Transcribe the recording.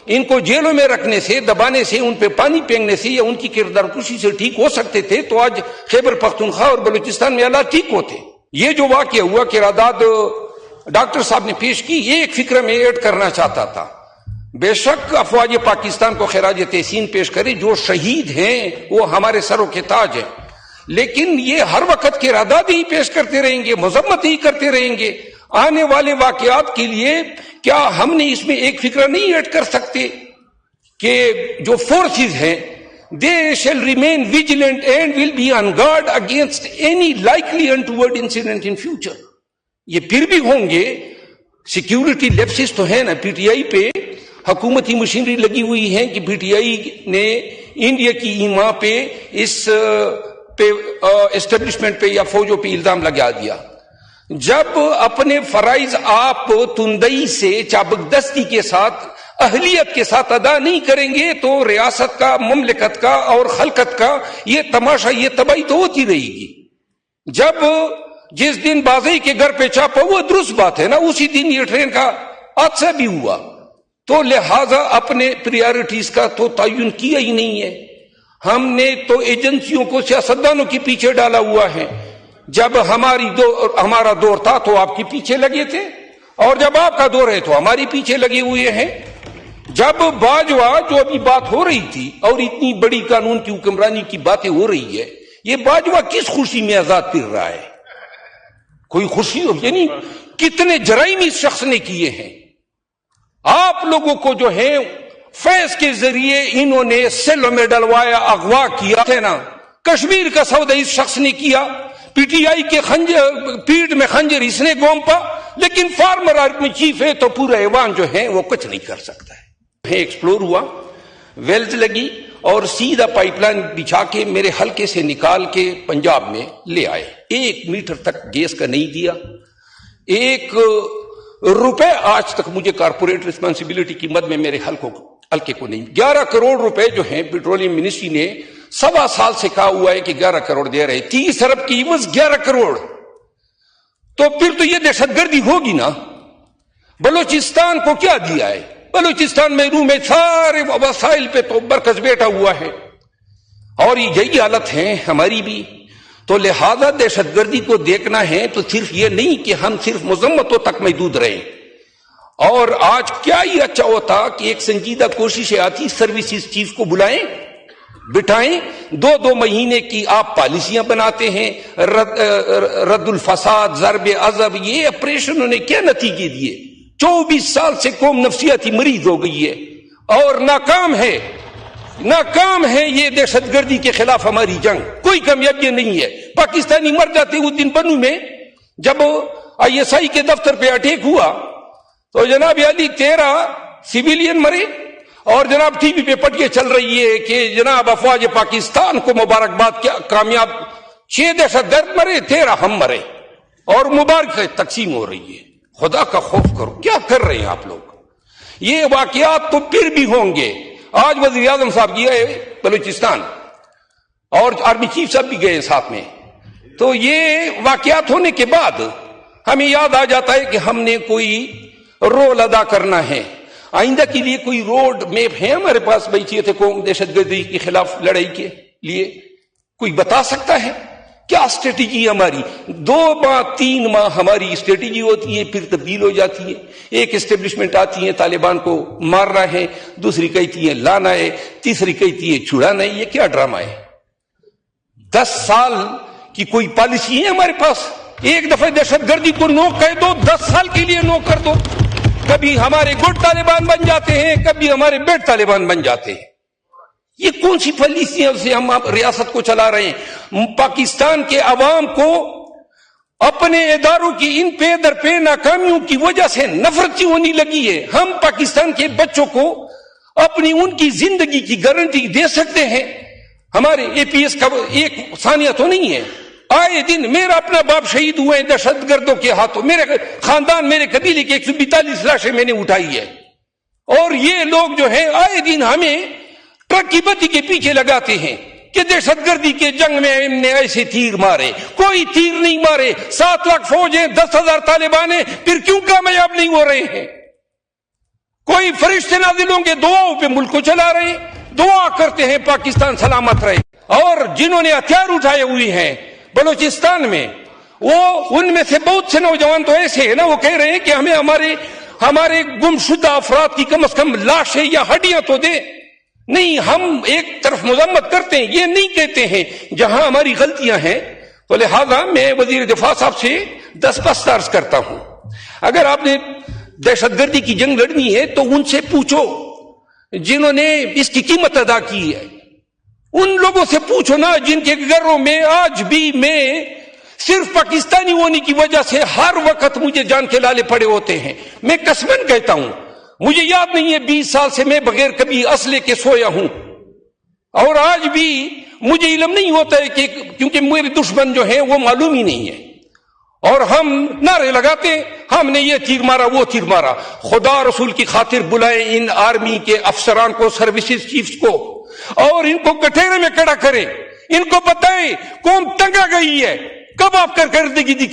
ان کو جیلوں میں رکھنے سے، دبانے سے، ان پہ پانی پھینکنے سے یا ان کی کردار کشی سے ٹھیک ہو سکتے تھے تو آج خیبر پختونخوا اور بلوچستان میں حالات ٹھیک ہوتے. یہ جو واقعہ ہوا کہ قرارداد ڈاکٹر صاحب نے پیش کی، یہ ایک فکر میں ایڈ کرنا چاہتا تھا. بے شک افواج پاکستان کو خراج تحسین پیش کرے، جو شہید ہیں وہ ہمارے سروں کے تاج ہیں، لیکن یہ ہر وقت کے قرارداد ہی پیش کرتے رہیں گے، مذمت ہی کرتے رہیں گے. آنے والے واقعات کے لیے کیا ہم نے اس میں ایک فکر نہیں ایڈ کر سکتے کہ جو فورسز ہیں they shall remain vigilant and will be on guard against any likely untoward incident in future. یہ پھر بھی ہوں گے. سیکیورٹی لیپسز تو ہے نا پی ٹی آئی پہ، حکومتی مشینری لگی ہوئی ہیں کہ پی ٹی آئی نے انڈیا کی ایما پہ، اس پہ اسٹیبلشمنٹ پہ یا فوجوں پہ الزام لگا دیا. جب اپنے فرائض آپ تندئی سے، چابکدستی کے ساتھ، اہلیت کے ساتھ ادا نہیں کریں گے تو ریاست کا، مملکت کا اور خلقت کا یہ تماشا، یہ تباہی تو ہوتی رہے گی. جب جس دن بازئی کے گھر پہ چاپا ہوا، درست بات ہے نا، اسی دن یہ ٹرین کا حادثہ بھی ہوا. تو لہذا اپنے پریارٹیز کا تو تعین کیا ہی نہیں ہے. ہم نے تو ایجنسیوں کو، سیاستدانوں کے پیچھے ڈالا ہوا ہے. جب ہمارا دور تھا تو آپ کے پیچھے لگے تھے، اور جب آپ کا دور ہے تو ہماری پیچھے لگے ہوئے ہیں. جب باجوہ جو ابھی بات ہو رہی تھی اور اتنی بڑی قانون کی حکمرانی کی باتیں ہو رہی ہے، یہ باجوہ کس خوشی میں آزاد پھر رہا ہے؟ کوئی خوشی ہو؟ یعنی کتنے جرائم اس شخص نے کیے ہیں. آپ لوگوں کو جو ہے فیض کے ذریعے انہوں نے سیلوں میں ڈلوایا، اغوا کیا ہے نا. کشمیر کا سودا اس شخص نے کیا، پی ٹی آئی کے پیٹ میں خنجر اس نے گھونپا، لیکن فارمر آرمی چیف ہے تو پورا ایوان جو ہے وہ کچھ نہیں کر سکتا ہے. ایکسپلور ہوا، ویلز لگی اور سیدھا پائپ لائن بچھا کے میرے حلقے سے نکال کے پنجاب میں لے آئے. 1 میٹر تک گیس کا نہیں دیا، 1 روپے آج تک مجھے کارپوریٹ ریسپانسبلٹی کی مد میں میرے حلقے کو نہیں. 11 کروڑ روپے جو ہیں پیٹرولیم منسٹری نے 1.25 سال سے کہا ہوا ہے کہ 11 کروڑ دے رہے. 30 ارب کی عوض 11 کروڑ. تو پھر تو یہ دہشت گردی ہوگی نا. بلوچستان کو کیا دیا ہے؟ بلوچستان میں روم میں سارے وسائل پہ تو برکس بیٹھا ہوا ہے، اور یہی حالت ہے ہماری بھی. تو لہذا دہشت گردی کو دیکھنا ہے تو صرف یہ نہیں کہ ہم صرف مذمتوں تک محدود رہیں. اور آج کیا ہی اچھا ہوتا کہ ایک سنجیدہ کوشش آتی، سروسز چیف کو بلائیں، بٹھائیں، 2 مہینے کی آپ پالیسیاں بناتے ہیں، رد الفساد، ضرب عضب، یہ آپریشنوں نے کیا نتیجے دیے؟ 24 سال سے قوم نفسیاتی مریض ہو گئی ہے اور ناکام ہے یہ دہشت گردی کے خلاف ہماری جنگ. کوئی کامیابی نہیں ہے. پاکستانی مر جاتے. اس دن بنو میں جب آئی ایس آئی کے دفتر پہ اٹیک ہوا تو جناب علی 13 سویلین مرے، اور جناب ٹی وی پہ پٹیاں چل رہی ہے کہ جناب افواج پاکستان کو مبارکباد، کیا کامیاب. 6 دہشت گرد مرے، 13 ہم مرے، اور مبارک تقسیم ہو رہی ہے. خدا کا خوف کرو، کیا کر رہے ہیں آپ لوگ؟ یہ واقعات تو پھر بھی ہوں گے. آج وزیر اعظم صاحب گئے بلوچستان اور آرمی چیف صاحب بھی گئے ساتھ میں. تو یہ واقعات ہونے کے بعد ہمیں یاد آ جاتا ہے کہ ہم نے کوئی رول ادا کرنا ہے. آئندہ کے لیے کوئی روڈ میپ ہے ہمارے پاس؟ بھائی چاہیے تھے قوم دہشت گردی کے خلاف لڑائی کے لیے کوئی بتا سکتا ہے کیا اسٹریٹجی ہماری؟ 2 ماہ 3 ماہ ہماری اسٹریٹجی ہوتی ہے، پھر تبدیل ہو جاتی ہے. ایک اسٹیبلشمنٹ آتی ہے طالبان کو مارنا ہے، دوسری کہتی ہے لانا ہے، تیسری کہتی ہے چھڑانا ہے. یہ کیا ڈرامہ ہے؟ 10 سال کی کوئی پالیسی ہے ہمارے پاس؟ ایک دفعہ دہشت گردی کو نو کہہ دو، 10 سال کے لیے نو کر دو. کبھی ہمارے گڈ طالبان بن جاتے ہیں، کبھی ہمارے بیڈ طالبان بن جاتے ہیں. یہ کون سی پالیسیاں سے ہم ریاست کو چلا رہے ہیں؟ پاکستان کے عوام کو اپنے اداروں کی ان پہ در پہ ناکامیوں کی وجہ سے نفرت سی ہونے لگی ہے. ہم پاکستان کے بچوں کو اپنی ان کی زندگی کی گارنٹی دے سکتے ہیں؟ ہمارے اے پی ایس کا ایک ثانیہ تو نہیں ہے. آئے دن میرا اپنا باپ شہید ہوئے ہیں دہشت گردوں کے ہاتھوں. میرے خاندان، میرے قبیلے کی 142 لاشیں میں نے اٹھائی ہے. اور یہ لوگ جو ہیں آئے دن ہمیں ٹرک کی بتی کے پیچھے لگاتے ہیں کہ دہشت گردی کے جنگ میں ہم نے ایسے تیر مارے. کوئی تیر نہیں مارے. 7 لاکھ فوج ہیں، 10,000 طالبان ہیں، پھر کیوں کامیاب نہیں ہو رہے ہیں؟ کوئی فرشتے نازل ہوں گے دعاؤں پہ ملک کو چلا رہے ہیں, دعا کرتے ہیں پاکستان سلامت رہے. اور جنہوں نے ہتھیار اٹھائے ہوئے ہیں بلوچستان میں, وہ ان میں سے بہت سے نوجوان تو ایسے ہیں نا, وہ کہہ رہے ہیں کہ ہمیں ہمارے گمشدہ افراد کی کم از کم لاشیں یا ہڈیاں تو دے. نہیں, ہم ایک طرف مذمت کرتے ہیں, یہ نہیں کہتے ہیں جہاں ہماری غلطیاں ہیں. تو لہذا میں وزیر دفاع صاحب سے دست عرض کرتا ہوں, اگر آپ نے دہشت گردی کی جنگ لڑنی ہے تو ان سے پوچھو جنہوں نے اس کی قیمت ادا کی ہے. ان لوگوں سے پوچھو نا جن کے گھروں میں آج بھی میں صرف پاکستانی ہونے کی وجہ سے ہر وقت مجھے جان کے لالے پڑے ہوتے ہیں. میں قسمن کہتا ہوں, مجھے یاد نہیں ہے 20 سال سے میں بغیر کبھی اسلحے کے سویا ہوں, اور آج بھی مجھے علم نہیں ہوتا ہے کہ کیونکہ میرے دشمن جو ہیں وہ معلوم ہی نہیں ہے. اور ہم نعرے لگاتے, ہم نے یہ تیر مارا وہ تیر مارا. خدا رسول کی خاطر بلائیں ان آرمی کے افسران کو, سروسز چیفز کو, اور ان کو کٹہرے میں کھڑا کریں, ان کو بتائیں قوم تنگ آ گئی ہے, کب آپ کردگی